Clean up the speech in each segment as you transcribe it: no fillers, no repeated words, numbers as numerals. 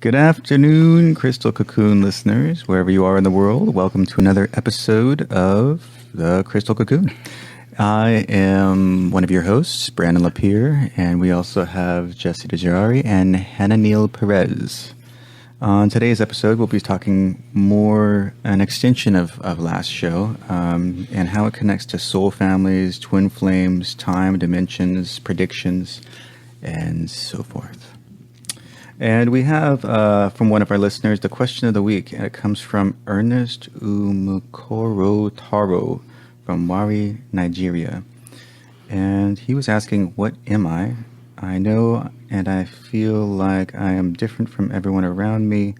Good afternoon, Crystal Cocoon listeners, wherever you are in the world. Welcome to another episode of The Crystal Cocoon. I am one of your hosts, Brandon Lapierre, and we also have Jesse DeJari and Hannaneel Perez. On today's episode, we'll be talking more an extension of last show and how it connects to soul families, twin flames, time, dimensions, predictions, and so forth. And we have, from one of our listeners, the question of the week. And it comes from Ernest Umukoro Taro from Wari, Nigeria. And he was asking, what am I? I know and I feel like I am different from everyone around me.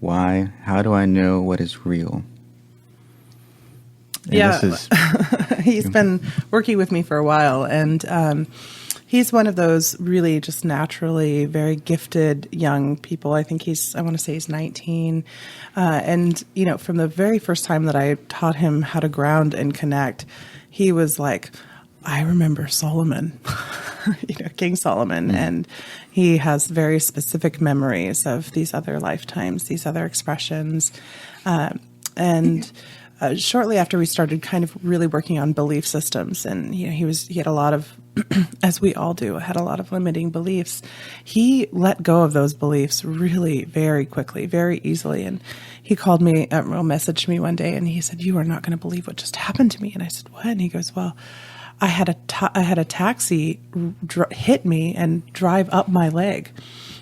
Why? How do I know what is real? And He's been working with me for a while, and he's one of those really just naturally very gifted young people. I think I want to say he's 19. And, you know, from the very first time that I taught him how to ground and connect, he was like, I remember Solomon, King Solomon. And he has very specific memories of these other lifetimes, these other expressions. Shortly after we started kind of really working on belief systems, and he had a lot of, as we all do, had a lot of limiting beliefs. He let go of those beliefs really very quickly, very easily. And he called me, messaged me one day, and he said, "You are not going to believe what just happened to me." And I said, "What?" And he goes, "Well, I had a taxi hit me and drive up my leg."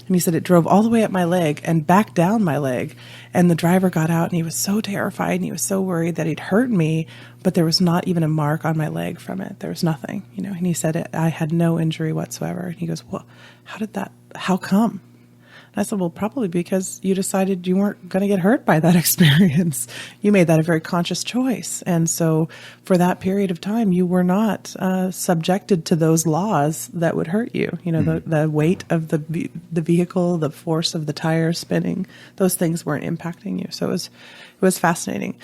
And he said it drove all the way up my leg and back down my leg. And the driver got out and he was so terrified and he was so worried that he'd hurt me, but there was not even a mark on my leg from it. There was nothing, And he said I had no injury whatsoever. And he goes, "Well, how come?" And I said, "Well, probably because you decided you weren't going to get hurt by that experience. You made that a very conscious choice. And so for that period of time, you were not subjected to those laws that would hurt you. The weight of the vehicle, the force of the tire spinning, those things weren't impacting you." So it was fascinating.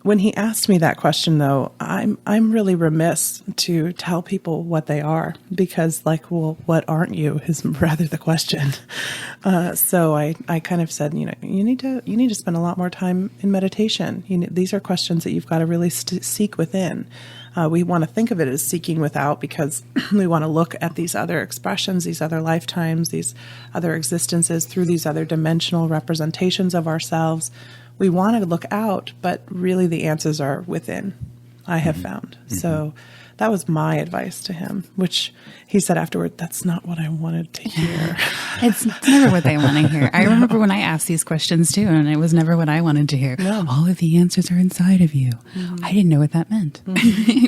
When he asked me that question, though, I'm really remiss to tell people what they are, because what aren't you is rather the question. So I kind of said, you need to spend a lot more time in meditation. These are questions that you've got to really seek within. We want to think of it as seeking without, because we want to look at these other expressions, these other lifetimes, these other existences through these other dimensional representations of ourselves. We want to look out, but really the answers are within, I have found. Mm-hmm. So that was my advice to him, which he said afterward, "That's not what I wanted to hear." It's never what they want to hear. I remember when I asked these questions too, and it was never what I wanted to hear. No. All of the answers are inside of you. Mm-hmm. I didn't know what that meant,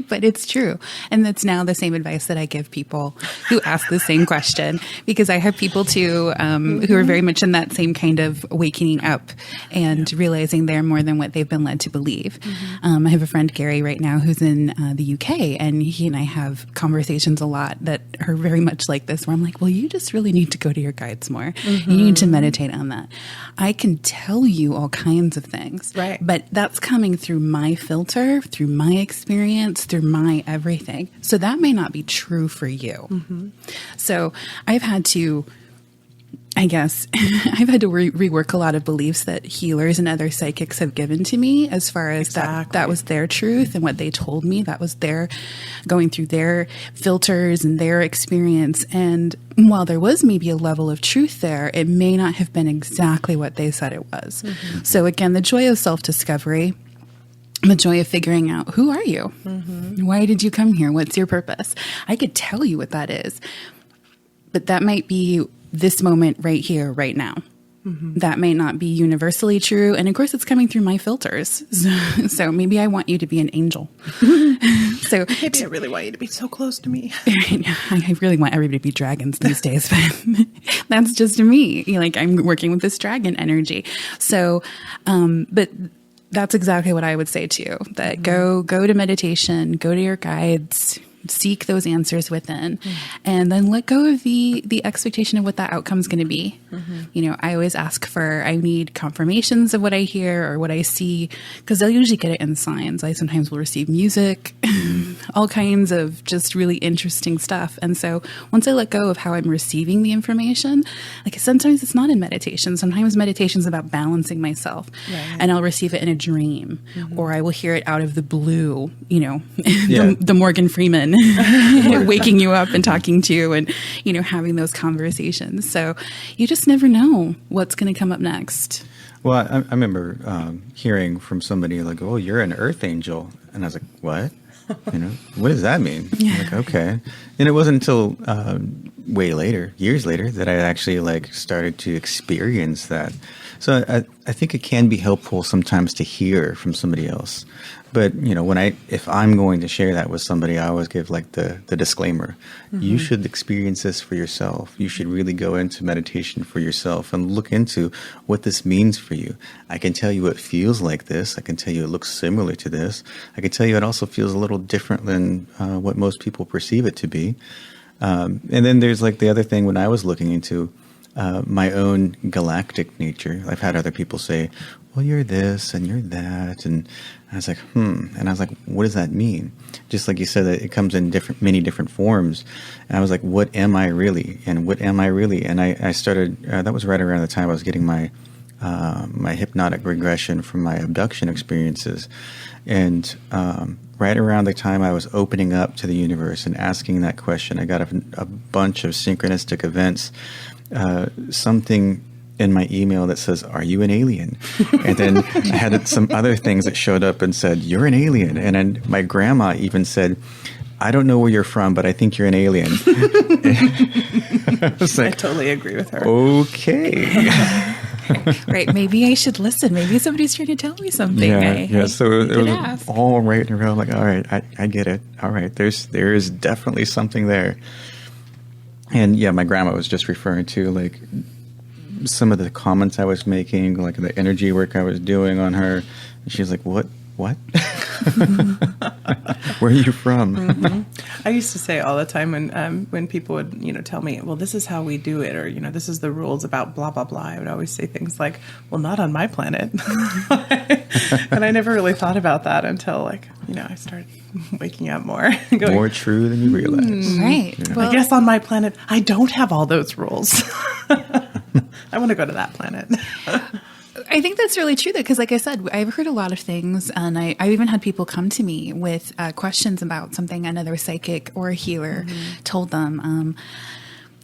but it's true. And that's now the same advice that I give people who ask the same question, because I have people too who are very much in that same kind of waking up and realizing they're more than what they've been led to believe. Mm-hmm. I have a friend, Gary, right now, who's in the UK, and he and I have conversations a lot that are very much like this, where I'm like, well, you just really need to go to your guides more. Mm-hmm. You need to meditate on that. I can tell you all kinds of things, right? But that's coming through my filter, through my experience, through my everything. So that may not be true for you. Mm-hmm. So I've had to, rework a lot of beliefs that healers and other psychics have given to me, as far as that was their truth and what they told me. That was their going through their filters and their experience. And while there was maybe a level of truth there, it may not have been exactly what they said it was. Mm-hmm. So again, the joy of self-discovery, the joy of figuring out, who are you? Mm-hmm. Why did you come here? What's your purpose? I could tell you what that is, but that might be this moment right here, right now. Mm-hmm. That may not be universally true. And of course, it's coming through my filters. So maybe I want you to be an angel. So maybe I really want you to be so close to me. I really want everybody to be dragons these days, but that's just me. I'm working with this dragon energy. So, but that's exactly what I would say to you, that go to meditation, go to your guides, seek those answers within, and then let go of the expectation of what that outcome is going to be. I always ask I need confirmations of what I hear or what I see, because they'll usually get it in signs. I sometimes will receive music all kinds of just really interesting stuff. And so once I let go of how I'm receiving the information, like sometimes it's not in meditation. Sometimes meditation's about balancing myself, and I'll receive it in a dream, or I will hear it out of the blue, you know, the Morgan Freeman waking you up and talking to you and, you know, having those conversations. So you just never know what's going to come up next. Well, I remember hearing from somebody like, "Oh, you're an earth angel," and I was like, "What? You know, what does that mean?" I'm like, okay. And it wasn't until way later, years later, that I actually like started to experience that. So I think it can be helpful sometimes to hear from somebody else. But, you know, if I'm going to share that with somebody, I always give like the disclaimer. You should experience this for yourself. You should really go into meditation for yourself and look into what this means for you. I can tell you it feels like this. I can tell you it looks similar to this. I can tell you it also feels a little different than what most people perceive it to be. And then there's like the other thing when I was looking into my own galactic nature. I've had other people say, well, you're this and you're that. And I was like, And I was like, what does that mean? Just like you said, that it comes in many different forms. And I was like, what am I really? And what am I really? And I started, that was right around the time I was getting my hypnotic regression from my abduction experiences. And right around the time I was opening up to the universe and asking that question, I got a bunch of synchronistic events. Something in my email that says, "Are you an alien?" And then I had some other things that showed up and said, "You're an alien." And then my grandma even said, "I don't know where you're from, but I think you're an alien." I was like, I totally agree with her. Okay. Right. Maybe I should listen. Maybe somebody's trying to tell me something. Yeah. So it was ask. all right in a row. I'm like, all right, I get it. All right. There is definitely something there. And yeah, my grandma was just referring to like some of the comments I was making, like the energy work I was doing on her. And she was like, what? Where are you from? I used to say all the time when people would, you know, tell me, well, this is how we do it, or, you know, this is the rules about blah, blah, blah. I would always say things like, well, not on my planet. And I never really thought about that until, like, you know, I started waking up more. Going, more true than you realize. Right. Yeah. Well, I guess on my planet, I don't have all those rules. I want to go to that planet. I think that's really true, though, because like I said, I've heard a lot of things, and I've even had people come to me with questions about something another psychic or a healer told them.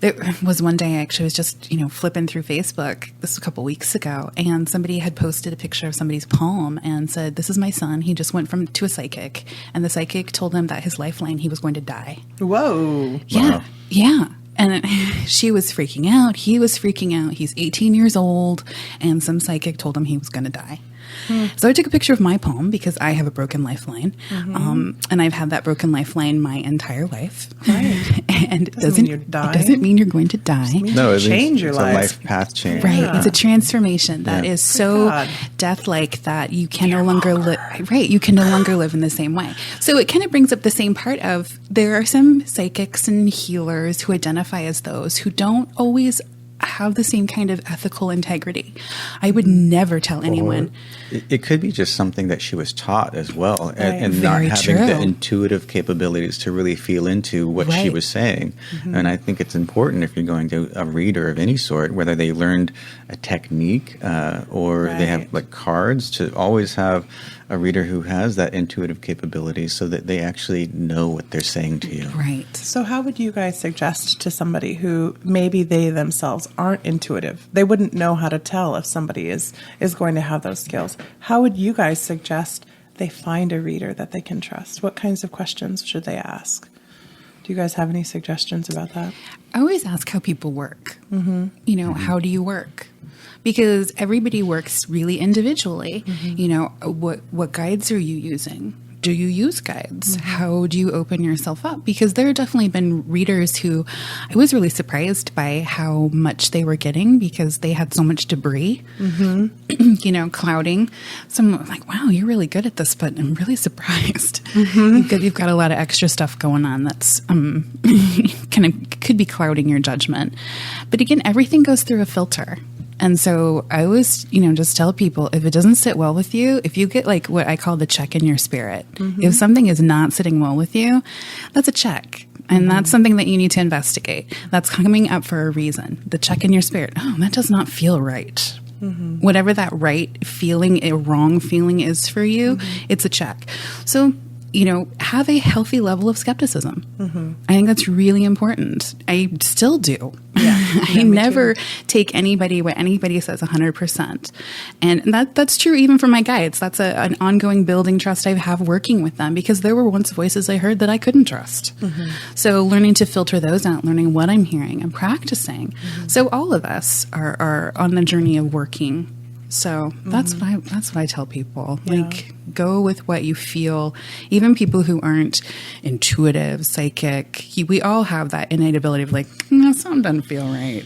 There was one day I actually was just, you know, flipping through Facebook, this was a couple weeks ago, and somebody had posted a picture of somebody's palm and said, "This is my son. He just went to a psychic, and the psychic told him that his lifeline, he was going to die." Whoa. Yeah. Wow. Yeah. And she was freaking out. He was freaking out. He's 18 years old, and some psychic told him he was going to die. So I took a picture of my palm because I have a broken lifeline. And I've had that broken lifeline my entire life. Right. And it doesn't mean you're going to die. No, it change your life. It's a life path change. Right. Yeah. It's a transformation that is so death-like that you can no longer live. Right. You can no longer live in the same way. So it kind of brings up the same part of there are some psychics and healers who identify as those who don't always have the same kind of ethical integrity. I would never tell anyone. It could be just something that she was taught as well, and not having the intuitive capabilities to really feel into what she was saying. And I think it's important if you're going to a reader of any sort, whether they learned a technique or they have like cards, to always have a reader who has that intuitive capability so that they actually know what they're saying to you. Right. So how would you guys suggest to somebody who maybe they themselves aren't intuitive? They wouldn't know how to tell if somebody is going to have those skills. How would you guys suggest they find a reader that they can trust? What kinds of questions should they ask? Do you guys have any suggestions about that? I always ask how people work. You know, how do you work? Because everybody works really individually. You know, what guides are you using? Do you use guides? How do you open yourself up? Because there have definitely been readers who I was really surprised by how much they were getting because they had so much debris, you know, clouding. So I'm like, wow, you're really good at this, but I'm really surprised. You've got a lot of extra stuff going on that's kind of could be clouding your judgment. But again, everything goes through a filter. And so I always, just tell people, if it doesn't sit well with you, if you get like what I call the check in your spirit, if something is not sitting well with you, that's a check. And that's something that you need to investigate. That's coming up for a reason. The check in your spirit. Oh, that does not feel right. Whatever that right feeling, a wrong feeling is for you, it's a check. So, have a healthy level of skepticism. I think that's really important. I still do. I never take what anybody says 100%. And that's true even for my guides. That's an ongoing building trust I have working with them, because there were once voices I heard that I couldn't trust. So learning to filter those out, learning what I'm hearing and practicing. So all of us are on the journey of working. So that's what I tell people. Yeah. Like, go with what you feel. Even people who aren't intuitive, psychic, we all have that innate ability of like, something doesn't feel right.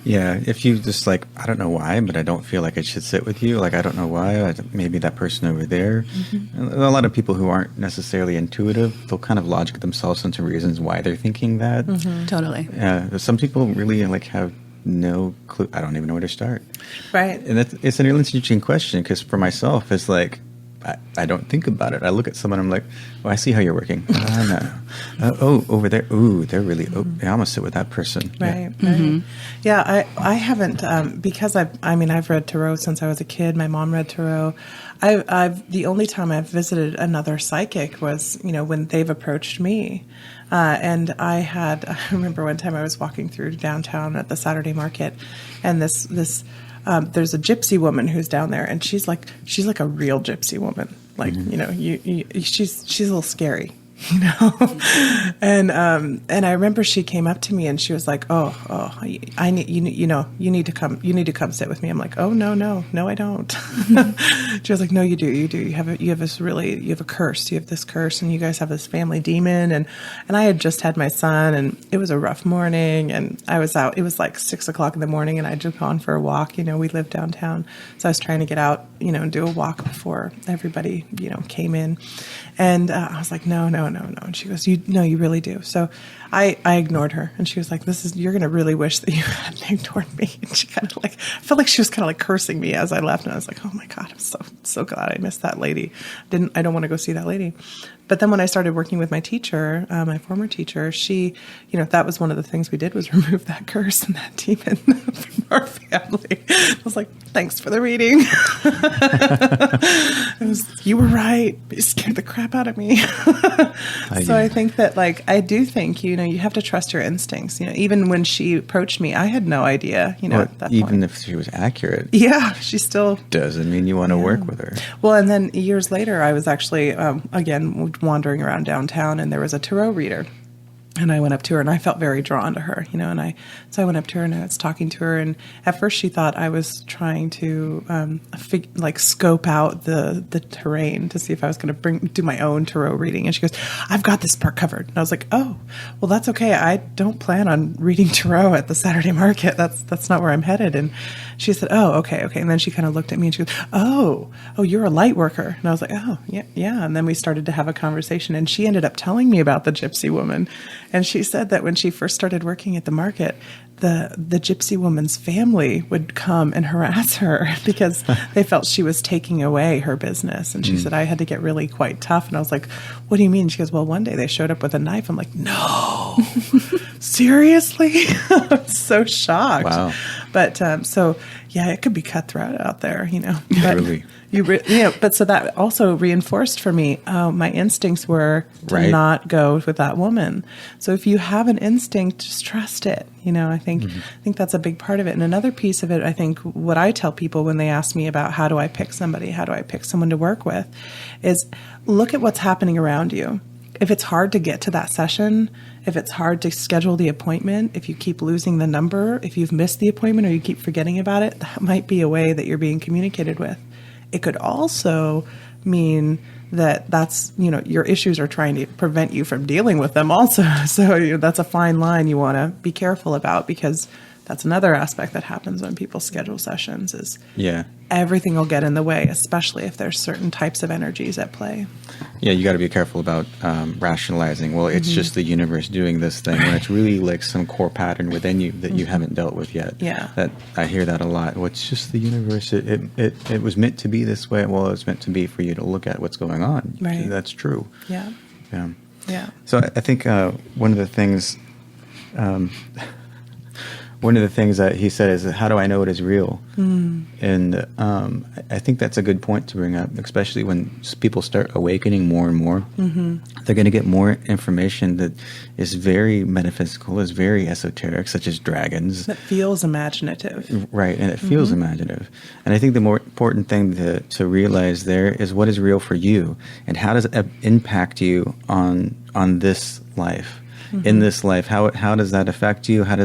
Yeah, if you just like, I don't know why, but I don't feel like it should sit with you. Like, I don't know why. Maybe that person over there. A lot of people who aren't necessarily intuitive, they'll kind of logic themselves into reasons why they're thinking that. Totally. Some people really like have no clue. I don't even know where to start. Right. And it's an interesting question, because for myself, it's like, I don't think about it. I look at someone, I'm like, oh, I see how you're working. No. Over there. Ooh, they're really, I almost sit with that person. Right. Right. Yeah, I haven't, because I've read tarot since I was a kid. My mom read tarot. The only time I've visited another psychic was, when they've approached me. And I remember one time I was walking through downtown at the Saturday market, and there's a gypsy woman who's down there, and she's like a real gypsy woman. Like, she's a little scary, and I remember she came up to me and she was like, I need, you need to come sit with me. I'm like, oh, no, I don't. She was like, no, you do. You have a curse. You have this curse, and you guys have this family demon. And I had just had my son, and it was a rough morning, and I was out. It was like 6:00 in the morning, and I'd just gone for a walk. We live downtown. So I was trying to get out, and do a walk before everybody, came in. And I was like, no. And she goes, you really do. So I ignored her, and she was like, you're going to really wish that you hadn't ignored me. And she kind of I felt like she was kind of like cursing me as I left. And I was like, oh my God, I'm so glad I missed that lady. I don't want to go see that lady. But then when I started working with my teacher, my former teacher, she, that was one of the things we did, was remove that curse and that demon from our family. I was like, thanks for the reading. You were right. You scared the crap out of me. So I think that, I do think, you have to trust your instincts. Even when she approached me, I had no idea, at that even point. If she was accurate. Yeah, she still doesn't mean you want to work with her. Well, and then years later, I was actually, again, wandering around downtown, and there was a tarot reader. And I went up to her, and I felt very drawn to her, so I went up to her and I was talking to her, and at first she thought I was trying to scope out the terrain to see if I was going to do my own tarot reading. And she goes, I've got this part covered. And I was like, oh, well, that's okay. I don't plan on reading tarot at the Saturday market. That's not where I'm headed. And she said, oh, okay. And then she kind of looked at me and she goes, oh, you're a light worker. And I was like, oh, yeah. And then we started to have a conversation, and she ended up telling me about the gypsy woman. And she said that when she first started working at the market, the gypsy woman's family would come and harass her because they felt she was taking away her business. And she said, I had to get really quite tough. And I was like, what do you mean? She goes, well, one day they showed up with a knife. I'm like, no, seriously? I'm so shocked. Wow. But so, yeah, it could be cutthroat out there, But Really. But so that also reinforced for me, my instincts were to not go with that woman. So if you have an instinct, just trust it. I think that's a big part of it. And another piece of it, I think, what I tell people when they ask me about how do I pick somebody, how do I pick someone to work with, is look at what's happening around you. If it's hard to get to that session, if it's hard to schedule the appointment, if you keep losing the number, if you've missed the appointment or you keep forgetting about it, that might be a way that you're being communicated with. It could also mean that's, your issues are trying to prevent you from dealing with them also. So that's a fine line you want to be careful about, because that's another aspect that happens when people schedule sessions is everything will get in the way, especially if there's certain types of energies at play. Yeah, you got to be careful about rationalizing. Well, it's just the universe doing this thing, when it's really like some core pattern within you that you haven't dealt with yet. Yeah, that I hear that a lot. Well, it's just the universe. It was meant to be this way. Well, it's meant to be for you to look at what's going on. Right. That's true. Yeah. Yeah. Yeah. So I think one of the things. One of the things that he said is, how do I know it is real? And I think that's a good point to bring up, especially when people start awakening more and more. They're going to get more information that is very metaphysical, is very esoteric, such as dragons. That feels imaginative. Right, and it feels imaginative. And I think the more important thing to realize there is what is real for you, and how does it impact you on this life, in this life. How does that affect you? How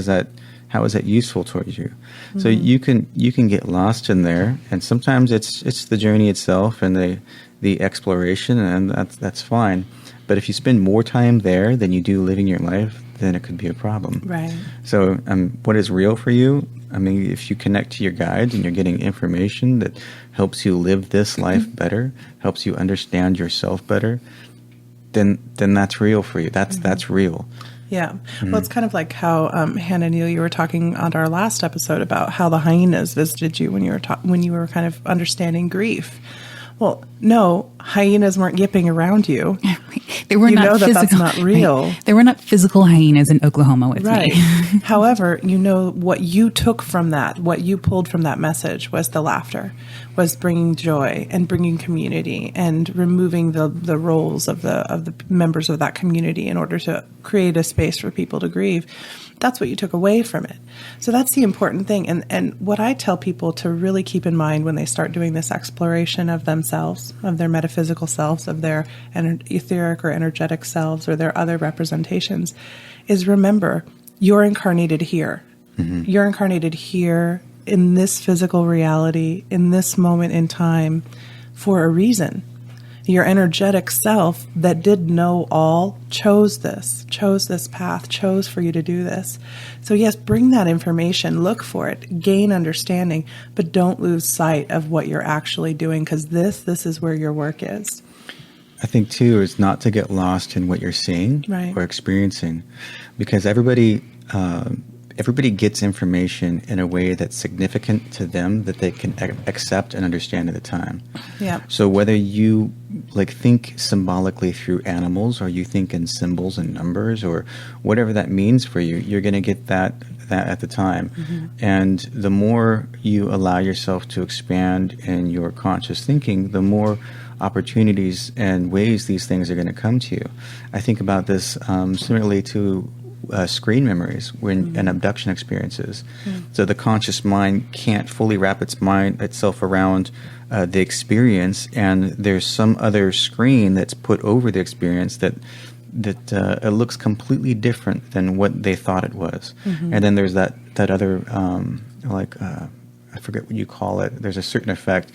is that useful towards you? So you can get lost in there, and sometimes it's the journey itself and the exploration, and that's fine. But if you spend more time there than you do living your life, then it could be a problem. Right. So what is real for you? I mean, if you connect to your guides and you're getting information that helps you live this life better, helps you understand yourself better, then that's real for you. That's real. Yeah. Well, it's kind of like how Hannaneel, you were talking on our last episode about how the hyenas visited you when you were kind of understanding grief. Well, no, hyenas weren't yipping around you. They were not physical. That's not real. Right. There were not physical hyenas in Oklahoma with me. However, what you took from that, what you pulled from that message was the laughter, was bringing joy and bringing community and removing the roles of the members of that community in order to create a space for people to grieve. That's what you took away from it. So that's the important thing. And what I tell people to really keep in mind when they start doing this exploration of themselves, of their metaphysical selves, of their etheric or energetic selves, or their other representations, is remember, you're incarnated here. You're incarnated here in this physical reality, in this moment in time, for a reason. Your energetic self that did know all chose this path, chose for you to do this. So yes, bring that information, look for it, gain understanding, but don't lose sight of what you're actually doing, because this is where your work is. I think too is not to get lost in what you're seeing or experiencing, because everybody gets information in a way that's significant to them that they can accept and understand at the time. Yeah. So whether you think symbolically through animals, or you think in symbols and numbers, or whatever that means for you, you're going to get that at the time. And the more you allow yourself to expand in your conscious thinking, the more opportunities and ways these things are going to come to you. I think about this similarly to screen memories and abduction experiences. So the conscious mind can't fully wrap itself around the experience, and there's some other screen that's put over the experience that it looks completely different than what they thought it was. And then there's that other I forget what you call it. There's a certain effect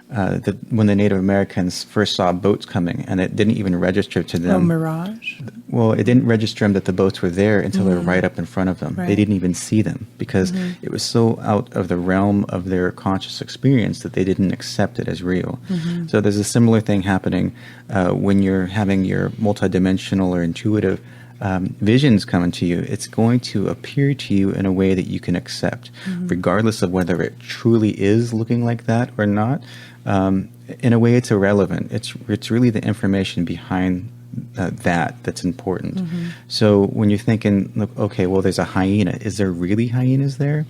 that when the Native Americans first saw boats coming, and it didn't even register to them. Mirage? Well, it didn't register them that the boats were there until they were right up in front of them. Right. They didn't even see them because it was so out of the realm of their conscious experience that they didn't accept it as real. So there's a similar thing happening when you're having your multidimensional or intuitive visions coming to you. It's going to appear to you in a way that you can accept, regardless of whether it truly is looking like that or not. In a way, it's irrelevant. It's really the information behind that's important. So when you're thinking, look, okay, well, there's a hyena. Is there really hyenas there?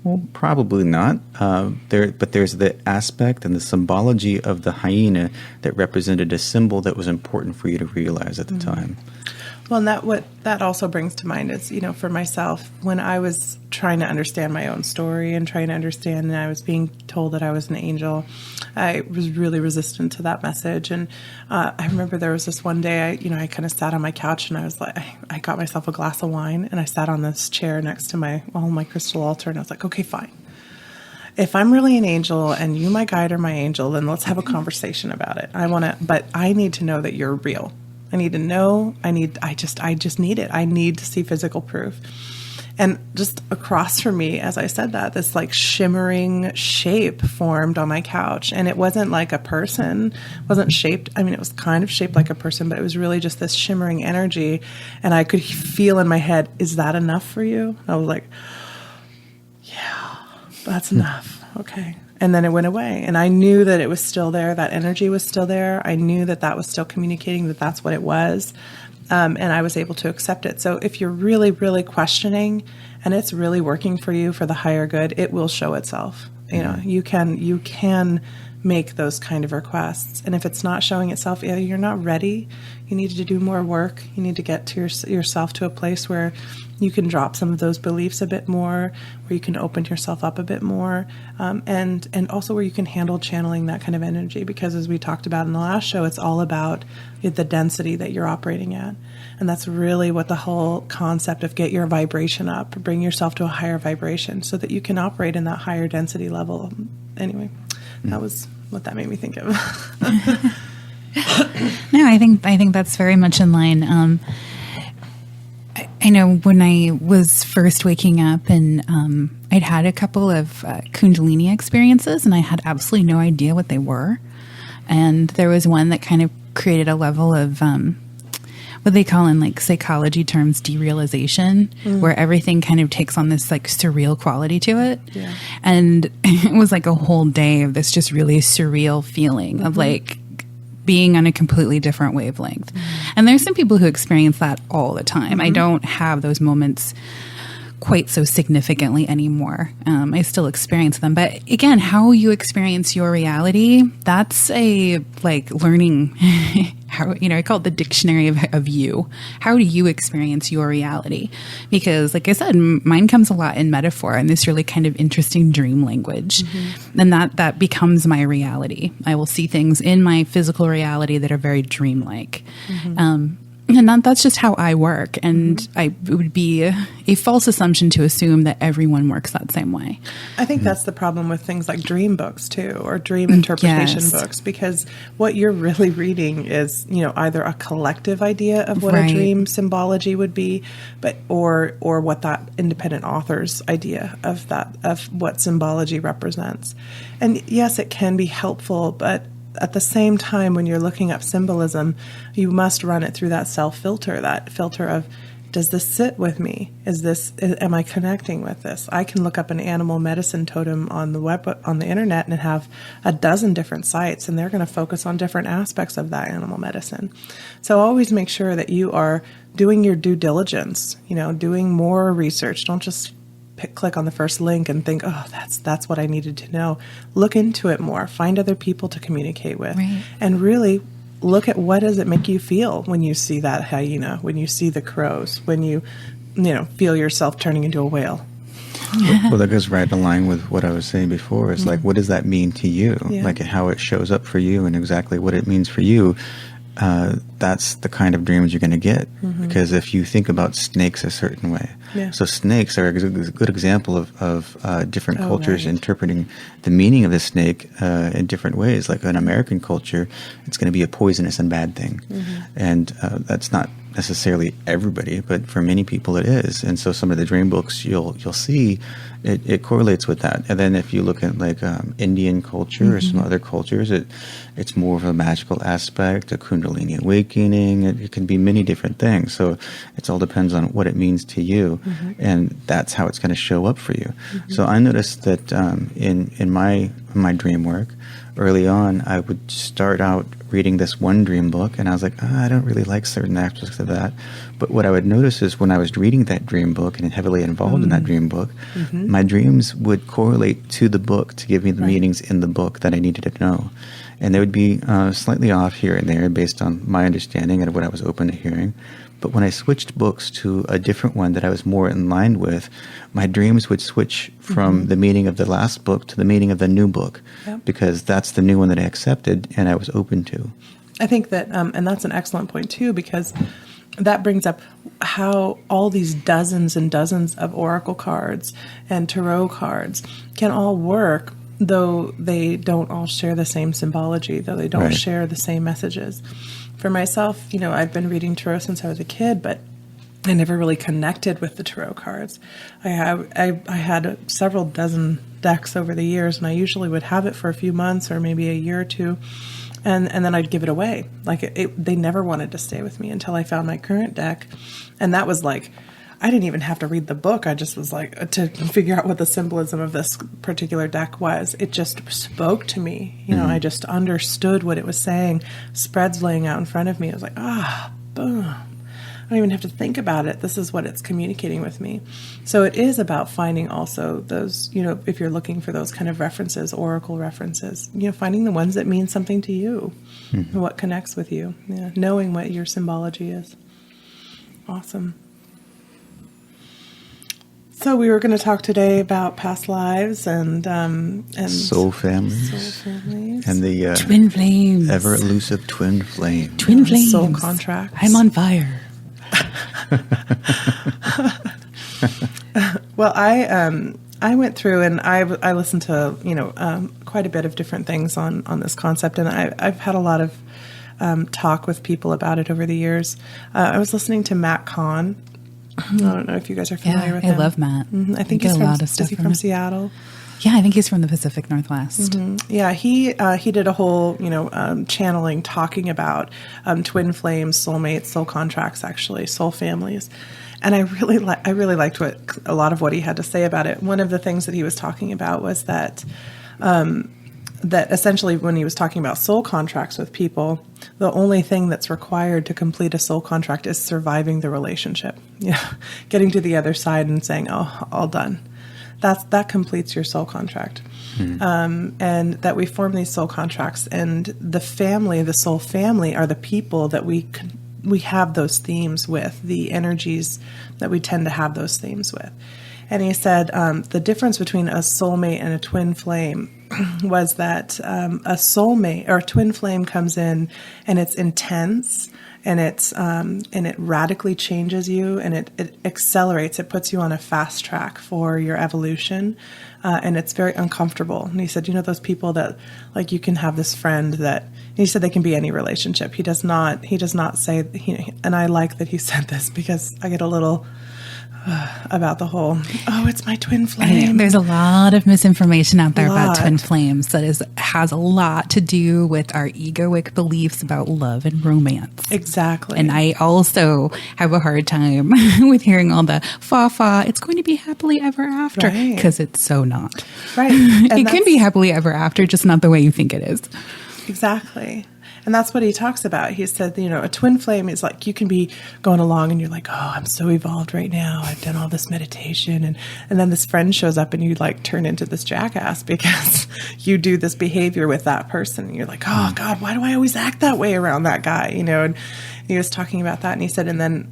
Well, probably not. But there's the aspect and the symbology of the hyena that represented a symbol that was important for you to realize at the time. Well, and what that also brings to mind is, for myself, when I was trying to understand my own story and trying to understand, and I was being told that I was an angel, I was really resistant to that message. And I remember there was this one day, I kind of sat on my couch, and I was like, I got myself a glass of wine, and I sat on this chair next to my crystal altar, and I was like, okay, fine. If I'm really an angel and you, my guide, are my angel, then let's have a conversation about it. But I need to know that you're real. I need to know. I just need it. I need to see physical proof. And just across from me, as I said that, this like shimmering shape formed on my couch. And it wasn't like a person, wasn't shaped. I mean, it was kind of shaped like a person, but it was really just this shimmering energy. And I could feel in my head, is that enough for you? I was like, yeah, that's enough. Okay. And then it went away. And I knew that it was still there. That energy was still there. I knew that that was still communicating that that's what it was. And I was able to accept it. So if you're really, really questioning and it's really working for you for the higher good, it will show itself. You know, you can make those kind of requests. And if it's not showing itself, either you're not ready, you need to do more work. You need to get to yourself to a place where you can drop some of those beliefs a bit more, where you can open yourself up a bit more, and also where you can handle channeling that kind of energy. Because as we talked about in the last show, it's all about the density that you're operating at. And that's really what the whole concept of get your vibration up, bring yourself to a higher vibration so that you can operate in that higher density level. Anyway, that was what that made me think of. No, I think that's very much in line. I know when I was first waking up and I'd had a couple of Kundalini experiences and I had absolutely no idea what they were. And there was one that kind of created a level of what they call in like psychology terms derealization, where everything kind of takes on this like surreal quality to it. Yeah. And it was like a whole day of this just really surreal feeling of like being on a completely different wavelength. And there's some people who experience that all the time. I don't have those moments quite so significantly anymore. I still experience them. But again, how you experience your reality, that's a like learning how, I call it the dictionary of you. How do you experience your reality? Because like I said, mine comes a lot in metaphor and this really kind of interesting dream language. And that becomes my reality. I will see things in my physical reality that are very dreamlike. And that's just how I work. And it would be a false assumption to assume that everyone works that same way. I think that's the problem with things like dream books too, or dream interpretation books, because what you're really reading is, either a collective idea of what a dream symbology would be, or what that independent author's idea of what symbology represents. And yes, it can be helpful, but at the same time, when you're looking up symbolism, you must run it through that self-filter, that filter of, does this sit with me? Am I connecting with this? I can look up an animal medicine totem on the web, on the internet, and have a dozen different sites, and they're going to focus on different aspects of that animal medicine. So always make sure that you are doing your due diligence, doing more research. Don't just click on the first link and think, oh, that's what I needed to know. Look into it more. Find other people to communicate with. And really look at, what does it make you feel when you see that hyena, when you see the crows, when you feel yourself turning into a whale. Well, that goes right in line with what I was saying before. It's like, what does that mean to you? Like how it shows up for you and exactly what it means for you. That's the kind of dreams you're going to get. Because if you think about snakes a certain way, so snakes are a good example of different cultures interpreting the meaning of the snake in different ways. Like in American culture, it's going to be a poisonous and bad thing, and that's not necessarily everybody, but for many people it is. And so some of the dream books you'll see it correlates with that. And then if you look at like Indian culture or some other cultures, it's more of a magical aspect, a Kundalini awakening. It can be many different things. So it all depends on what it means to you, and that's how it's going to show up for you. So I noticed that in my dream work, early on, I would start out reading this one dream book, and I was like, I don't really like certain aspects of that. But what I would notice is when I was reading that dream book and heavily involved in that dream book, my dreams would correlate to the book to give me the meanings in the book that I needed to know. And they would be slightly off here and there based on my understanding and what I was open to hearing. But when I switched books to a different one that I was more in line with, my dreams would switch from the meaning of the last book to the meaning of the new book, because that's the new one that I accepted and I was open to. I think that, and that's an excellent point too, because that brings up how all these dozens and dozens of oracle cards and tarot cards can all work, though they don't all share the same symbology, though they don't share the same messages. For myself, I've been reading tarot since I was a kid, but I never really connected with the tarot cards. I had several dozen decks over the years, and I usually would have it for a few months or maybe a year or two, and then I'd give it away. Like they never wanted to stay with me until I found my current deck, and that was like, I didn't even have to read the book. I just was like, to figure out what the symbolism of this particular deck was. It just spoke to me. You know, I just understood what it was saying. Spreads laying out in front of me. I was like, boom. I don't even have to think about it. This is what it's communicating with me. So it is about finding also those, you know, if you're looking for those kind of references, oracle references, you know, finding the ones that mean something to you, and what connects with you, knowing what your symbology is. Awesome. So we were going to talk today about past lives and soul families. Soul families. And the twin flames. Ever elusive twin flame. Twin flames. Soul contracts. I'm on fire. Well, I went through and I listened to, you know, quite a bit of different things on this concept, and I've had a lot of talk with people about it over the years. I was listening to Matt Kahn. I don't know if you guys are familiar with him. I love Matt. I think he's from Seattle. Yeah, I think he's from the Pacific Northwest. Yeah, he did a whole, you know, channeling talking about twin flames, soulmates, soul contracts, actually, soul families. And I really liked what a lot of what he had to say about it. One of the things that he was talking about was that that essentially when he was talking about soul contracts with people, the only thing that's required to complete a soul contract is surviving the relationship. Getting to the other side and saying, "Oh, all done." That completes your soul contract. And that we form these soul contracts, and the family, the soul family, are the people that we have those themes with, the energies that we tend to have those themes with. And he said the difference between a soulmate and a twin flame was that a soulmate or a twin flame comes in and it's intense, and it radically changes you, and it accelerates. It puts you on a fast track for your evolution, and it's very uncomfortable. And he said, you know, those people that, like, you can have this friend that, and he said they can be any relationship. He does not say, and I like that he said this because I get a little about the whole, it's my twin flame. There's a lot of misinformation out there about twin flames that has a lot to do with our egoic beliefs about love and romance. Exactly. And I also have a hard time with hearing all the fa-fa, it's going to be happily ever after, because it's so not. Right. It can be happily ever after, just not the way you think it is. Exactly. And that's what he talks about. He said, you know, a twin flame is like, you can be going along and you're like, oh, I'm so evolved right now. I've done all this meditation. And then this friend shows up and you like turn into this jackass because you do this behavior with that person. And you're like, oh God, why do I always act that way around that guy? You know, and he was talking about that. And he said,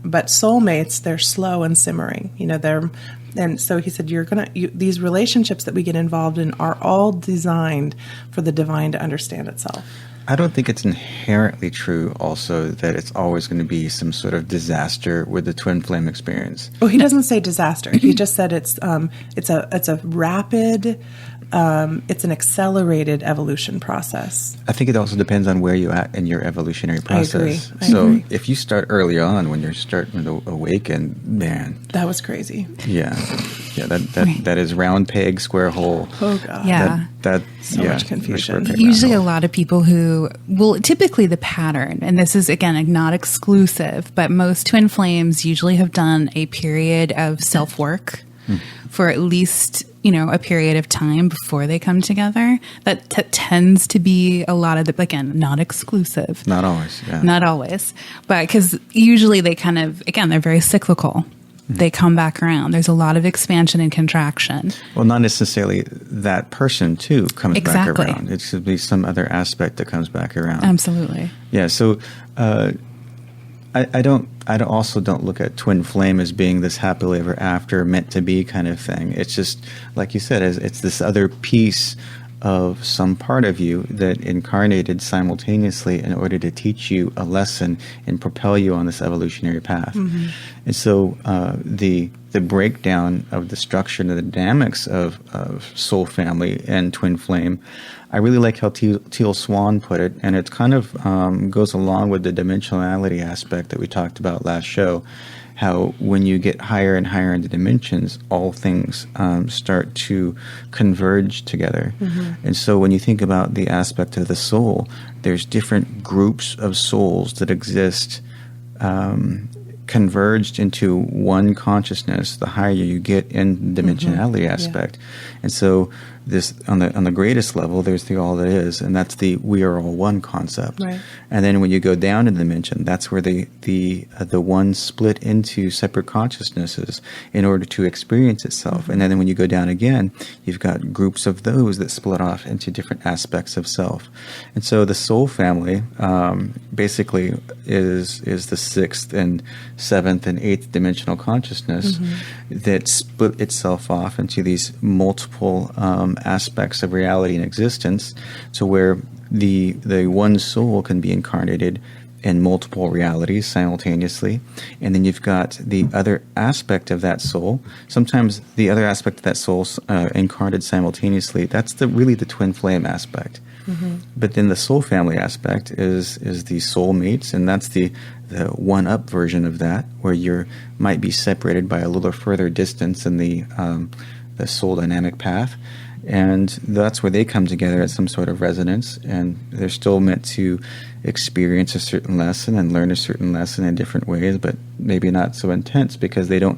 but soulmates, they're slow and simmering, you know, and so he said, these relationships that we get involved in are all designed for the divine to understand itself. I don't think it's inherently true also that it's always going to be some sort of disaster with the twin flame experience. Well, he doesn't say disaster. He just said it's a rapid, it's an accelerated evolution process. I think it also depends on where you're at in your evolutionary process. I agree. If you start early on when you're starting to awaken, man. That was crazy. Yeah. That is round peg, square hole. Oh, God. Yeah. That's so much confusion. Usually a lot of people typically the pattern, and this is, again, not exclusive, but most twin flames usually have done a period of self-work for at least, you know, a period of time before they come together. That tends to be a lot of the, again, not exclusive. Not always, yeah. Not always. But because usually they kind of, again, they're very cyclical. They come back around. There's a lot of expansion and contraction. Well, not necessarily that person, too, comes back around. It should be some other aspect that comes back around. Absolutely. Yeah, so I also don't look at twin flame as being this happily ever after, meant to be kind of thing. It's just, like you said, it's this other piece of some part of you that incarnated simultaneously in order to teach you a lesson and propel you on this evolutionary path. And so the breakdown of the structure and the dynamics of soul family and twin flame, I really like how Teal Swan put it, and it kind of goes along with the dimensionality aspect that we talked about last show. how when you get higher and higher in the dimensions, all things start to converge together. And so when you think about the aspect of the soul, there's different groups of souls that exist converged into one consciousness the higher you get in the dimensionality aspect. And so this on the greatest level, there's the all that is, and that's the we are all one concept. And then when you go down in the dimension, that's where the one split into separate consciousnesses in order to experience itself. And then when you go down again, you've got groups of those that split off into different aspects of self. And so the soul family basically is the sixth and seventh and eighth dimensional consciousness that split itself off into these multiple aspects of reality and existence, to where the one soul can be incarnated in multiple realities simultaneously. And then you've got the other aspect of that soul. Sometimes the other aspect of that soul incarnated simultaneously, that's really the twin flame aspect. But then the soul family aspect is the soulmates, and that's the one-up version of that, where you might be separated by a little further distance in the soul dynamic path. And that's where they come together at some sort of resonance, and they're still meant to experience a certain lesson and learn a certain lesson in different ways, but maybe not so intense, because they don't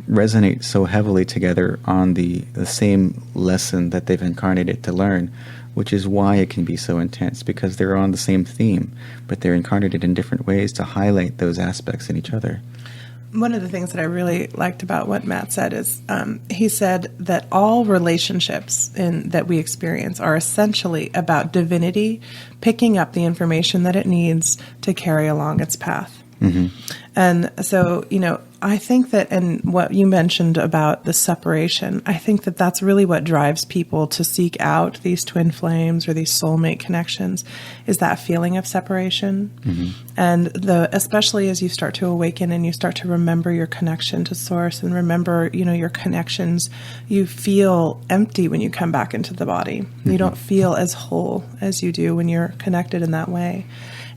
resonate so heavily together on the same lesson that they've incarnated to learn, which is why it can be so intense, because they're on the same theme, but they're incarnated in different ways to highlight those aspects in each other. One of the things that I really liked about what Matt said is he said that all relationships that we experience are essentially about divinity picking up the information that it needs to carry along its path. And so, I think that, and what you mentioned about the separation, I think that that's really what drives people to seek out these twin flames or these soulmate connections, is that feeling of separation. And especially as you start to awaken and you start to remember your connection to source and remember, your connections, you feel empty when you come back into the body. You don't feel as whole as you do when you're connected in that way.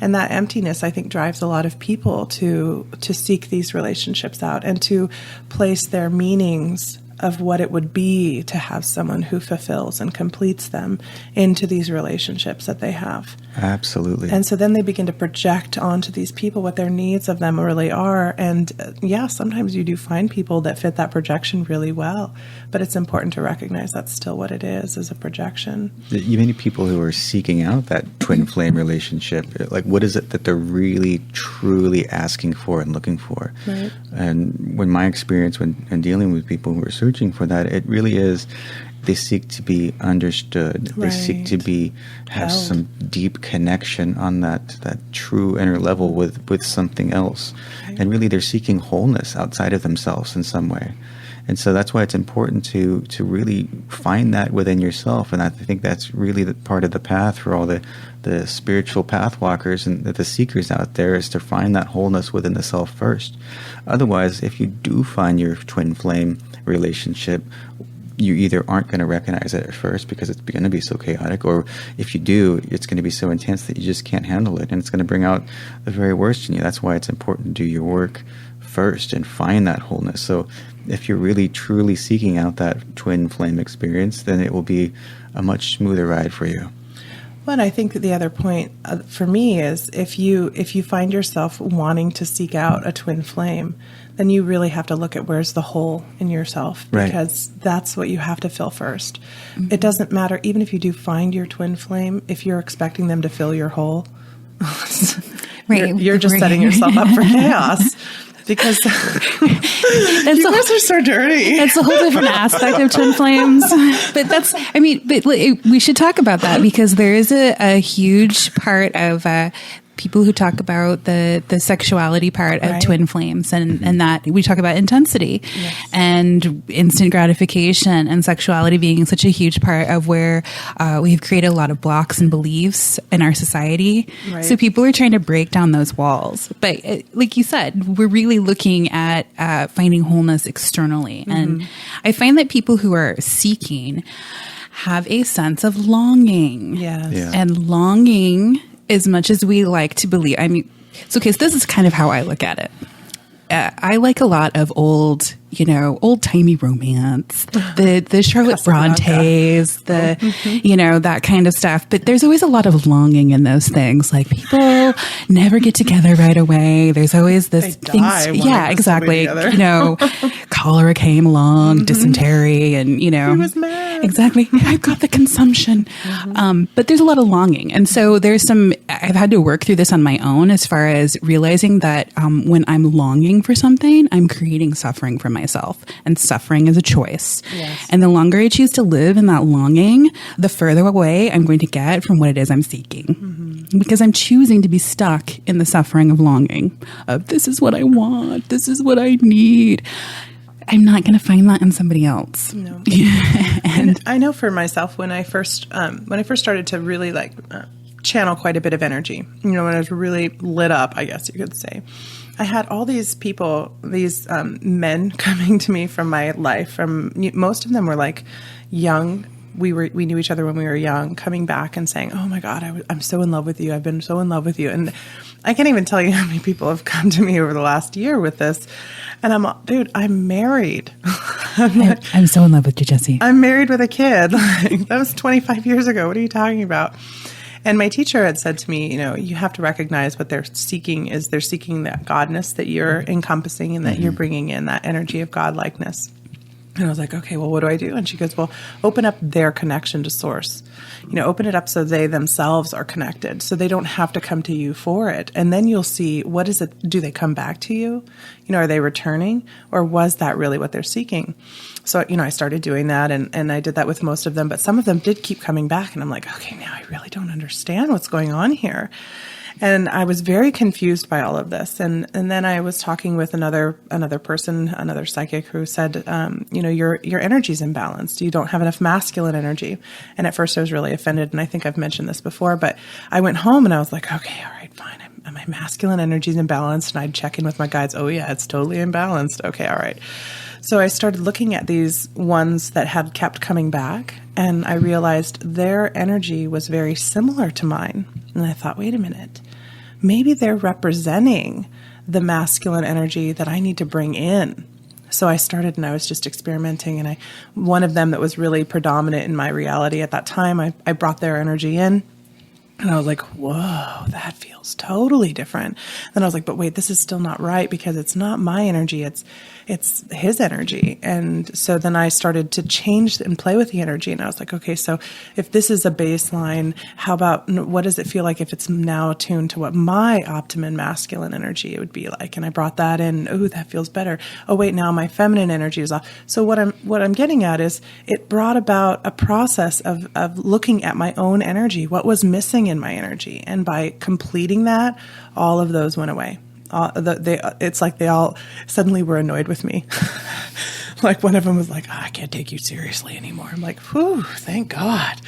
And that emptiness, I think, drives a lot of people to seek these relationships out and to place their meanings of what it would be to have someone who fulfills and completes them into these relationships that they have. Absolutely. And so then they begin to project onto these people what their needs of them really are. And sometimes you do find people that fit that projection really well, but it's important to recognize that's still what it is a projection. Many people who are seeking out that twin flame relationship, like what is it that they're really, truly asking for and looking for? Right. And when my experience when dealing with people who are searching for that, it really is, they seek to be understood. Right. They seek to have some deep connection on that true inner level with something else. Right. And really they're seeking wholeness outside of themselves in some way. And so that's why it's important to really find that within yourself. And I think that's really the part of the path for all the spiritual path walkers and the seekers out there, is to find that wholeness within the self first. Otherwise, if you do find your twin flame relationship, you either aren't going to recognize it at first because it's going to be so chaotic, or if you do, it's going to be so intense that you just can't handle it, and it's going to bring out the very worst in you. That's why it's important to do your work first and find that wholeness. So if you're really truly seeking out that twin flame experience, then it will be a much smoother ride for you. Well, I think that the other point for me is if you find yourself wanting to seek out a twin flame, then you really have to look at where's the hole in yourself, because that's what you have to fill first. It doesn't matter, even if you do find your twin flame, if you're expecting them to fill your hole, you're just setting yourself up for chaos. Because you guys are so dirty. That's a whole different aspect of twin flames. But we should talk about that, because there is a huge part of people who talk about the sexuality part of twin flames, and that we talk about intensity and instant gratification, and sexuality being such a huge part of where we've created a lot of blocks and beliefs in our society. Right. So people are trying to break down those walls. But like you said, we're really looking at finding wholeness externally. And I find that people who are seeking have a sense of longing. Yes. Yeah. And longing, as much as we like to believe, so this is kind of how I look at it. I like a lot of old timey romance, the Charlotte Brontes, that kind of stuff. But there's always a lot of longing in those things. Like, people never get together right away. There's always this thing. Yeah, exactly. Cholera came along, dysentery, and he was mad. Exactly. I've got the consumption. But there's a lot of longing. And so I've had to work through this on my own, as far as realizing that when I'm longing for something, I'm creating suffering for myself, and suffering is a choice. Yes. And the longer I choose to live in that longing, the further away I'm going to get from what it is I'm seeking. Because I'm choosing to be stuck in the suffering of longing, of this is what I want, this is what I need. I'm not going to find that in somebody else. No. And I know for myself, when I first started to really channel quite a bit of energy, when I was really lit up, I guess you could say, I had all these people, these men coming to me from my life. Most of them were young. We knew each other when we were young, coming back and saying, "Oh my God, I'm so in love with you. I've been so in love with you." And I can't even tell you how many people have come to me over the last year with this. And I'm married. I'm so in love with you, Jessie. I'm married with a kid. That was 25 years ago. What are you talking about? And my teacher had said to me, you have to recognize what they're seeking is they're seeking that godness that you're encompassing, and that you're bringing in that energy of godlikeness. And I was like, okay, well, what do I do? And she goes, well, open up their connection to source. Open it up so they themselves are connected, so they don't have to come to you for it. And then you'll see, what is it? Do they come back to you? Are they returning? Or was that really what they're seeking? So, I started doing that, and I did that with most of them. But some of them did keep coming back. And I'm like, okay, now I really don't understand what's going on here. And I was very confused by all of this. And then I was talking with another person, another psychic, who said, your energy's imbalanced. You don't have enough masculine energy. And at first I was really offended. And I think I've mentioned this before, but I went home and I was like, okay, all right, fine. My masculine energy's imbalanced. And I'd check in with my guides. Oh yeah, it's totally imbalanced. Okay, all right. So I started looking at these ones that had kept coming back, and I realized their energy was very similar to mine. And I thought, wait a minute, maybe they're representing the masculine energy that I need to bring in. So I started, and I was just experimenting, and one of them that was really predominant in my reality at that time, I brought their energy in. And I was like, whoa, that feels totally different. Then I was like, but wait, this is still not right, because it's not my energy. It's his energy. And so then I started to change and play with the energy. And I was like, okay, so if this is a baseline, how about, what does it feel like if it's now attuned to what my optimum masculine energy would be like? And I brought that in. Oh, that feels better. Oh, wait, now my feminine energy is off. So what I'm getting at is it brought about a process of looking at my own energy, what was missing in my energy. And by completing that, all of those went away. It's like they all suddenly were annoyed with me. Like one of them was like, I can't take you seriously anymore. I'm like, whew, thank God.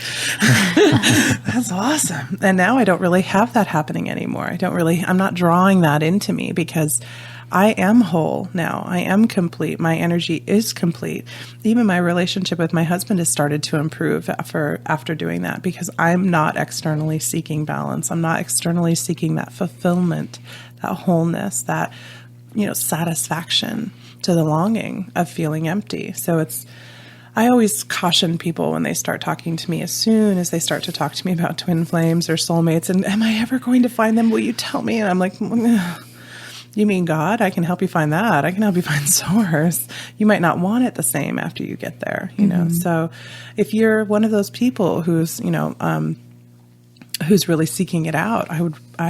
That's awesome. And now I don't really have that happening anymore. I'm not drawing that into me, because I am whole now. I am complete. My energy is complete. Even my relationship with my husband has started to improve after doing that, because I'm not externally seeking balance. I'm not externally seeking that fulfillment, that wholeness, that, satisfaction to the longing of feeling empty. So I always caution people when they start talking to me, as soon as they start to talk to me about twin flames or soulmates, and am I ever going to find them? Will you tell me? And I'm like, you mean God? I can help you find that. I can help you find source. You might not want it the same after you get there, know? So if you're one of those people who's really seeking it out, I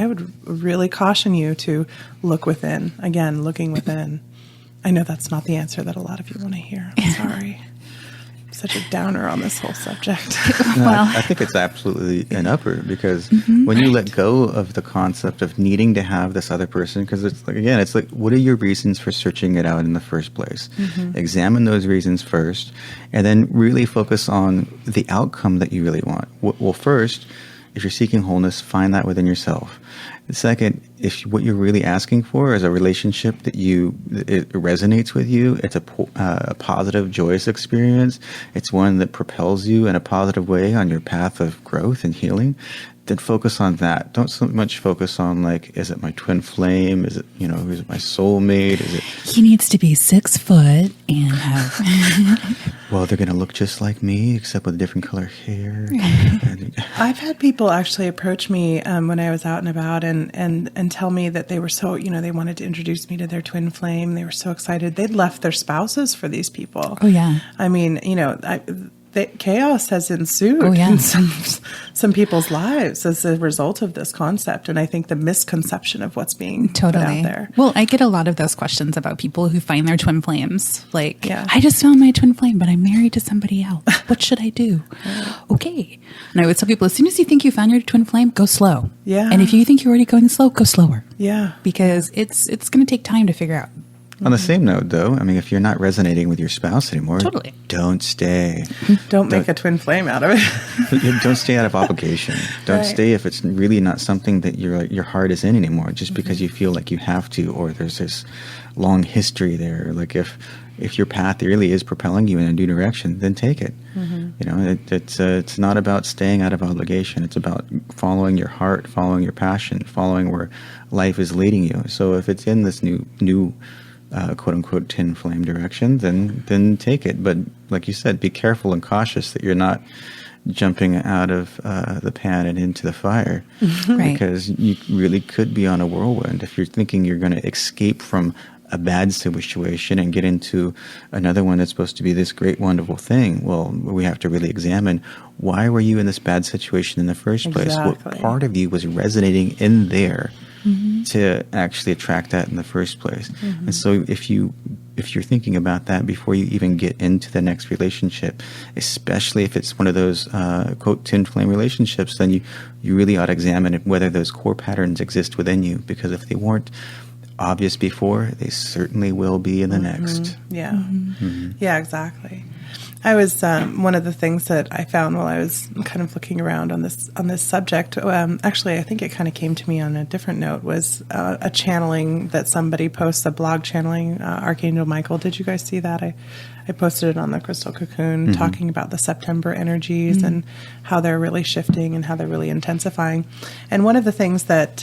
would really caution you to look within. Again, looking within. I know that's not the answer that a lot of you want to hear. I'm sorry. Such a downer on this whole subject. No, I think it's absolutely an upper, because when you let go of the concept of needing to have this other person, because it's like, what are your reasons for searching it out in the first place? Examine those reasons first, and then really focus on the outcome that you really want. Well, first, if you're seeking wholeness, find that within yourself. Second, if what you're really asking for is a relationship that it resonates with you, it's a positive, joyous experience, it's one that propels you in a positive way on your path of growth and healing, then focus on that. Don't so much focus on like, is it my twin flame? Is it, is it my soulmate? Is it? He needs to be 6 foot and have. Well, they're going to look just like me, except with different color hair. I've had people actually approach me when I was out and about and tell me that they were so, they wanted to introduce me to their twin flame. They were so excited. They'd left their spouses for these people. Oh, yeah. I mean, chaos has ensued in some people's lives as a result of this concept. And I think the misconception of what's being put out there. Well, I get a lot of those questions about people who find their twin flames. Like, Yeah. I just found my twin flame, but I'm married to somebody else. What should I do? Okay. And I would tell people, as soon as you think you found your twin flame, go slow. Yeah. And if you think you're already going slow, go slower. Yeah. Because it's going to take time to figure out. On the same note, though, I mean, if you're not resonating with your spouse anymore, Totally. don't stay. Don't make a twin flame out of it. Don't stay out of obligation. Don't Right. stay if it's really not something that your heart is in anymore, just because you feel like you have to, or there's this long history there. Like if your path really is propelling you in a new direction, then take it. It's not about staying out of obligation. It's about following your heart, following your passion, following where life is leading you. So if it's in this new quote unquote twin flame direction, then take it. But like you said, be careful and cautious that you're not jumping out of the pan and into the fire, Right. because you really could be on a whirlwind if you're thinking you're going to escape from a bad situation and get into another one that's supposed to be this great, wonderful thing. Well, we have to really examine, why were you in this bad situation in the first place? Exactly. What part of you was resonating in there to actually attract that in the first place? And so if you're thinking about that before you even get into the next relationship, especially if it's one of those quote twin flame relationships, then you really ought to examine whether those core patterns exist within you, because if they weren't obvious before, they certainly will be in the next. Yeah. Yeah, exactly. I was one of the things that I found while I was kind of looking around on this subject. Actually, I think it kind of came to me on a different note. Was a channeling that somebody posts, a blog channeling Archangel Michael. Did you guys see that? I posted it on the Crystal Cocoon, talking about the September energies and how they're really shifting and how they're really intensifying. And one of the things that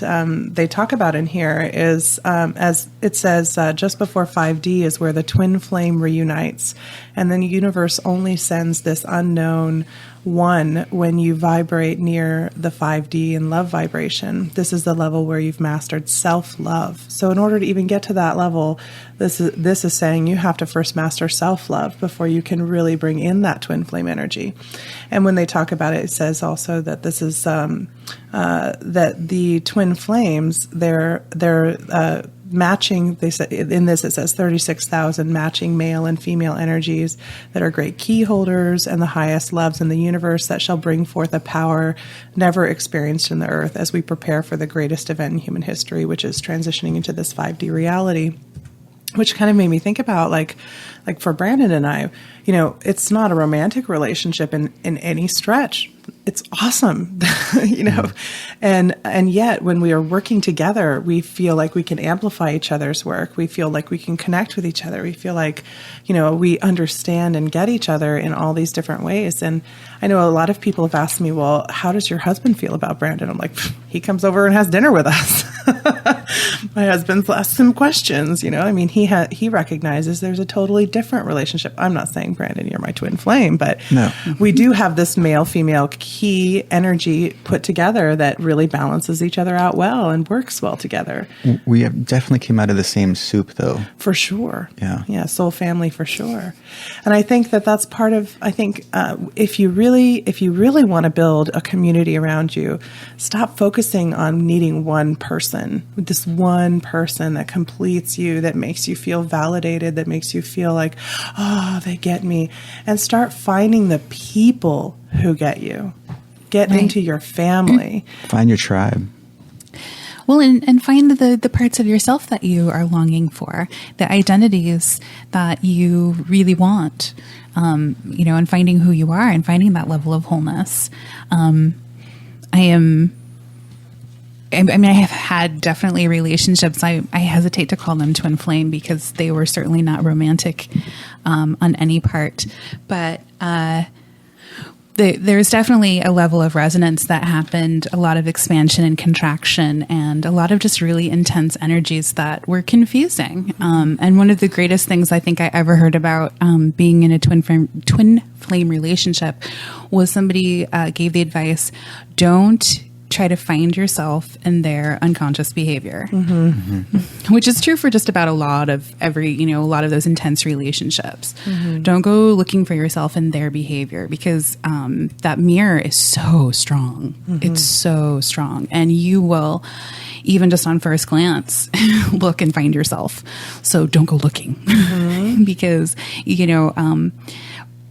they talk about in here is, as it says, just before 5D is where the twin flame reunites, and then the universe only sends this unknown one when you vibrate near the 5D in love vibration. This is the level where you've mastered self-love. So in order to even get to that level, this is saying you have to first master self-love before you can really bring in that twin flame energy. And when they talk about it, it says also that this is that the twin flames, they're matching, they said in this, it says 36,000 matching male and female energies that are great key holders and the highest loves in the universe that shall bring forth a power never experienced in the earth as we prepare for the greatest event in human history, which is transitioning into this 5D reality. Which kind of made me think about like for Brandon and I, it's not a romantic relationship in any stretch. It's awesome, and yet when we are working together, we feel like we can amplify each other's work. We feel like we can connect with each other. We feel like, we understand and get each other in all these different ways. And I know a lot of people have asked me, well, how does your husband feel about Brandon? I'm like, he comes over and has dinner with us. My husband's asked some questions, he recognizes there's a totally different relationship. I'm not saying, Brandon, you're my twin flame, but No. We do have this male-female key energy put together that really balances each other out well and works well together. We have definitely came out of the same soup, though. For sure. Yeah. Soul family for sure. And I think that's part of, if you really want to build a community around you, stop focusing on needing one person, this one person that completes you, that makes you feel validated, that makes you feel like, oh, they get me, and start finding the people who get you. Get into your family. Find your tribe. Well, and find the parts of yourself that you are longing for, the identities that you really want, and finding who you are and finding that level of wholeness. I have had definitely relationships. I hesitate to call them twin flame because they were certainly not romantic on any part. But there's definitely a level of resonance that happened, a lot of expansion and contraction, and a lot of just really intense energies that were confusing. And one of the greatest things I think I ever heard about being in a twin flame relationship was somebody gave the advice, don't try to find yourself in their unconscious behavior, which is true for just about a lot of a lot of those intense relationships. Don't go looking for yourself in their behavior, because that mirror is so strong. It's so strong. And you will, even just on first glance, look and find yourself. So don't go looking because,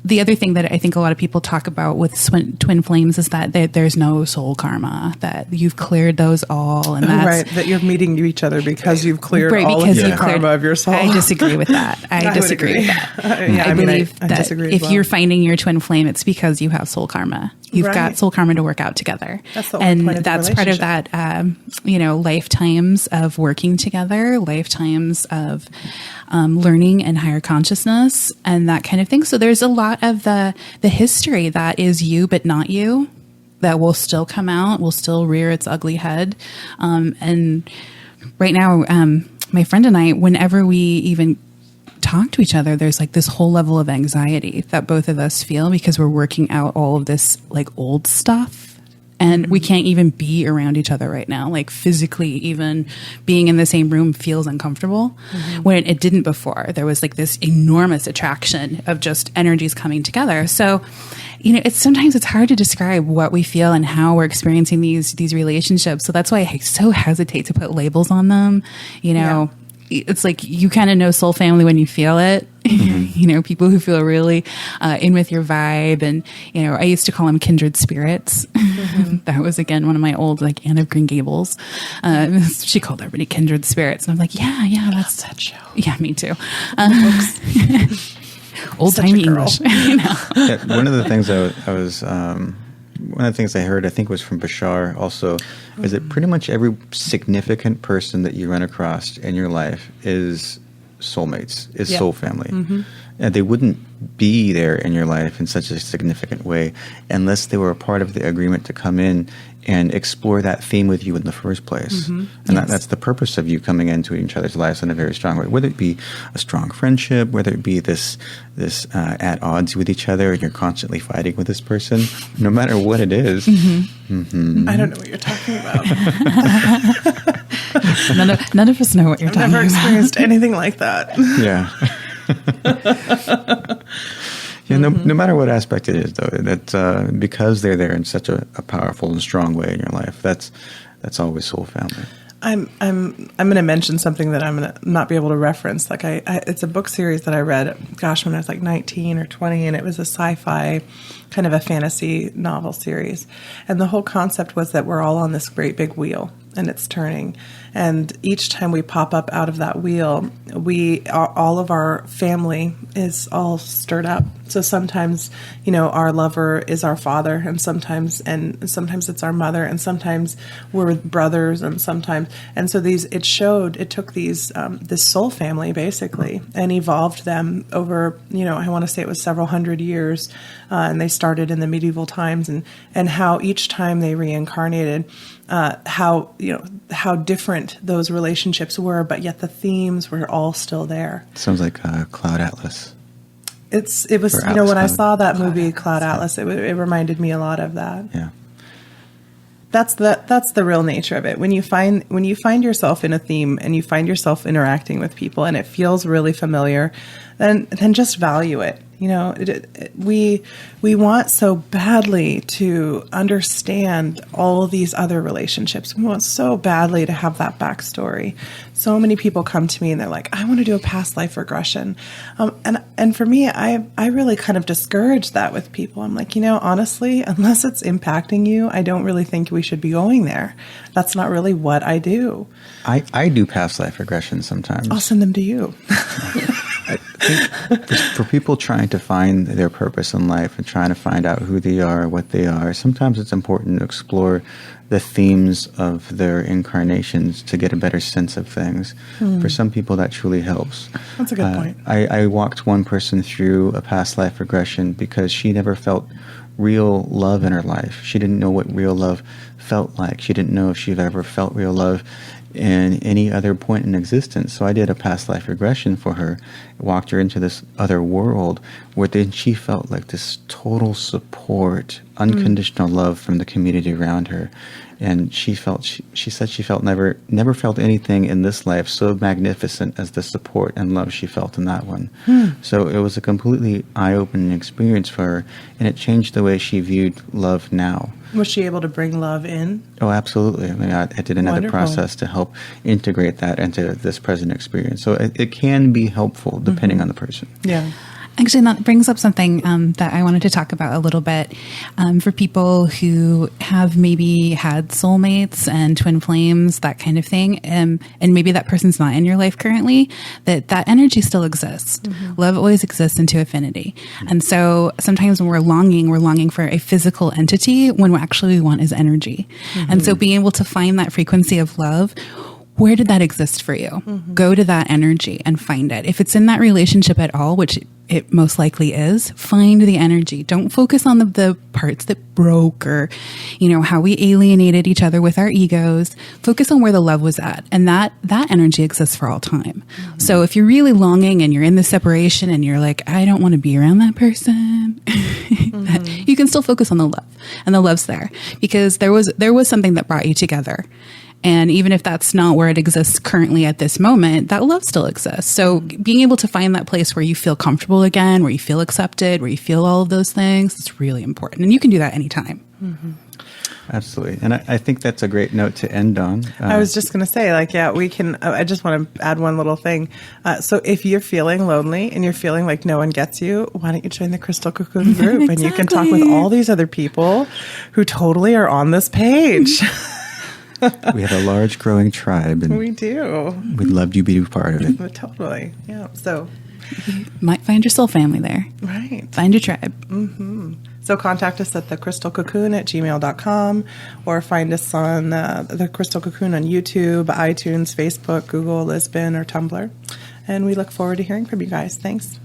the other thing that I think a lot of people talk about with twin flames is that there's no soul karma, that you've cleared those all. And that's right, that you're meeting each other because you've cleared all of the karma of your soul. I disagree with that. I disagree with that. I believe that if you're finding your twin flame, it's because you have soul karma. You've got soul karma to work out together. That's the only point of the that's part of that, lifetimes of working together, lifetimes of learning and higher consciousness and that kind of thing. So there's a lot of the history that is you but not you that will still come out, will still rear its ugly head. And right now, my friend and I, whenever we even talk to each other, there's like this whole level of anxiety that both of us feel because we're working out all of this like old stuff. And we can't even be around each other right now. Like physically, even being in the same room feels uncomfortable when it didn't before. There was like this enormous attraction of just energies coming together. So, sometimes it's hard to describe what we feel and how we're experiencing these relationships. So that's why I so hesitate to put labels on them. It's like you kind of know soul family when you feel it. People who feel really in with your vibe. And, I used to call them kindred spirits. That was, again, one of my old, like, Anne of Green Gables. She called everybody kindred spirits. And I'm like, yeah, that's that show. Yeah, me too. Old-timey English. Yeah, one of the things one of the things I heard, I think was from Bashar also, is that pretty much every significant person that you run across in your life is soulmates, is soul family. And they wouldn't be there in your life in such a significant way unless they were a part of the agreement to come in and explore that theme with you in the first place. And that's the purpose of you coming into each other's lives in a very strong way, whether it be a strong friendship, whether it be this at odds with each other and you're constantly fighting with this person, no matter what it is. I don't know what you're talking about. None of us know what you're talking about. I've never experienced anything like that. Yeah. No matter what aspect it is, though, that because they're there in such a powerful and strong way in your life, that's always soul family. I'm going to mention something that I'm going to not be able to reference. Like it's a book series that I read, when I was like 19 or 20, and it was a sci-fi kind of a fantasy novel series. And the whole concept was that we're all on this great big wheel and it's turning. And each time we pop up out of that wheel, all of our family is all stirred up. So sometimes, our lover is our father, and sometimes it's our mother, and sometimes we're brothers, and so it took these this soul family basically and evolved them over, I want to say it was several hundred years, and they started in the medieval times, and how each time they reincarnated, how different those relationships were, but yet the themes were all still there. Sounds like Cloud Atlas. It was when I saw that movie Cloud Atlas, it reminded me a lot of that. Yeah. That's the real nature of it. When you find yourself in a theme and you find yourself interacting with people and it feels really familiar, then just value it. We want so badly to understand all these other relationships. We want so badly to have that backstory. So many people come to me and they're like, I want to do a past life regression. And for me, I really kind of discourage that with people. I'm like, honestly, unless it's impacting you, I don't really think we should be going there. That's not really what I do. I do past life regression sometimes. I'll send them to you. I think for people trying to find their purpose in life and trying to find out who they are, what they are, sometimes it's important to explore the themes of their incarnations to get a better sense of things. For some people, that truly helps. That's a good point. I walked one person through a past life regression because she never felt real love in her life. She didn't know what real love felt like. She didn't know if she'd ever felt real love in any other point in existence. So I did a past life regression for her, walked her into this other world where then she felt like this total support, unconditional love from the community around her. And she said she felt never felt anything in this life so magnificent as the support and love she felt in that one. So it was a completely eye-opening experience for her, and it changed the way she viewed love now. Was she able to bring love in? Oh, absolutely. I mean, I did another Wonderful. process to help integrate that into this present experience. So it can be helpful depending on the person. Yeah. Actually, that brings up something that I wanted to talk about a little bit for people who have maybe had soulmates and twin flames, that kind of thing, and maybe that person's not in your life currently, that energy still exists. Love always exists into affinity. And so sometimes when we're longing for a physical entity when what actually we want is energy. And so being able to find that frequency of love, where did that exist for you? Go to that energy and find it. If it's in that relationship at all, which it most likely is, find the energy. Don't focus on the parts that broke or, how we alienated each other with our egos. Focus on where the love was at. And that energy exists for all time. So if you're really longing and you're in the separation and you're like, I don't want to be around that person, you can still focus on the love. And the love's there because there was something that brought you together. And even if that's not where it exists currently at this moment, that love still exists. So being able to find that place where you feel comfortable again, where you feel accepted, where you feel all of those things, it's really important. And you can do that anytime. Absolutely. And I think that's a great note to end on. I was just going to say, we can, I just want to add one little thing. So if you're feeling lonely and you're feeling like no one gets you, why don't you join the Crystal Cocoon group? Exactly. And you can talk with all these other people who totally are on this page. We have a large growing tribe, and We do. we'd love you to be a part of it. But totally. Yeah. So, You might find your soul family there. right. Find your tribe. So contact us at TheCrystalCocoon@gmail.com or find us on The Crystal Cocoon on YouTube, iTunes, Facebook, Google, Lisbon, or Tumblr. And we look forward to hearing from you guys. Thanks.